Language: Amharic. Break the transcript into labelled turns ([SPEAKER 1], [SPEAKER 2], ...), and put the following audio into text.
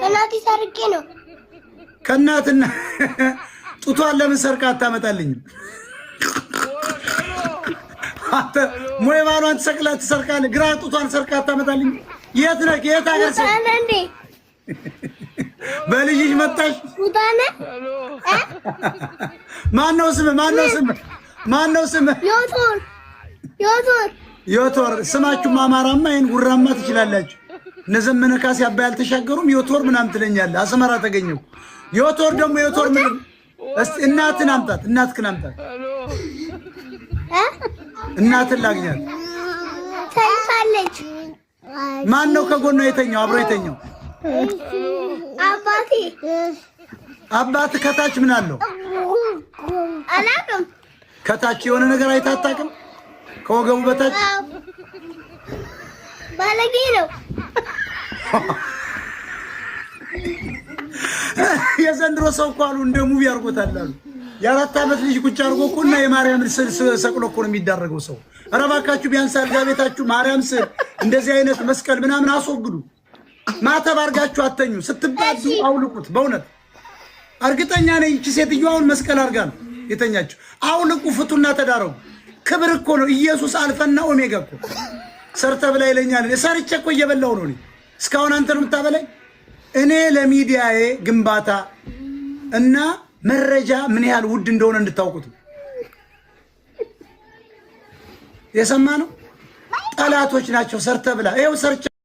[SPEAKER 1] ከናቲ ሰርቄ ነው።
[SPEAKER 2] ከናትና ጡቷን ለምን ሰርቃ አታመጣልኝም? አንተ ሞይ ባሏን ትሰርቃለህ፣ ግራ ጡቷን ሰርቃ አታመጣልኝም? የት ነህ? የት አገር ሰው
[SPEAKER 1] እንዴ?
[SPEAKER 2] በልጅሽ መጣሽ?
[SPEAKER 1] ኡታነ
[SPEAKER 2] ማነው ስምህ? ማነው ስምህ? ዮቶር ስማችሁም አማራማ ይሄን ጉራማ ትችላላችሁ። እነዘመነ ካሴ አባይ አልተሻገሩም። ዮቶር ምናምን ትለኛለህ። አስመራ ተገኘው። ዮቶር ደግሞ ዮቶር ምን? እስቲ እናትን አምጣት። እናትን ላግኛት።
[SPEAKER 1] ታይታለች።
[SPEAKER 2] ማን ነው ከጎኗ የተኛው? አብሮ የተኛው አባቴ ከታች ምን አለው?
[SPEAKER 1] አላውቅም።
[SPEAKER 2] ከታች የሆነ ነገር አይታጣቅም። ከወገቡ በታች
[SPEAKER 1] ባለጌ ነው።
[SPEAKER 2] የዘንድሮ ሰው እኮ አሉ እንደ ሙቪ አድርጎታል አሉ። የአራት ዓመት ልጅ ቁጭ አድርጎ እኮ እና የማርያም ስዕል ሰቅሎ እኮ ነው የሚዳረገው ሰው። ኧረ እባካችሁ ቢያንስ አልጋ ቤታችሁ ማርያም ስዕል እንደዚህ አይነት መስቀል ምናምን አስወግዱ። ማተብ አድርጋችሁ አተኙ። ስትባዱ አውልቁት። በእውነት እርግጠኛ ነኝ እቺ ሴትዮዋን መስቀል አድርጋ ነው የተኛችሁ። አውልቁ፣ ፍቱና ተዳረጉ። ክብር እኮ ነው። ኢየሱስ አልፈና ኦሜጋ እኮ ሰርተ ብላ ይለኛል። ሰርቼ እኮ እየበላው ነው። እስካሁን አንተ ነው የምታበላኝ። እኔ ለሚዲያዬ ግንባታ እና መረጃ ምን ያህል ውድ እንደሆነ እንድታውቁት የሰማ ነው። ጠላቶች ናቸው። ሰርተ ብላ ይኸው ሰርቼ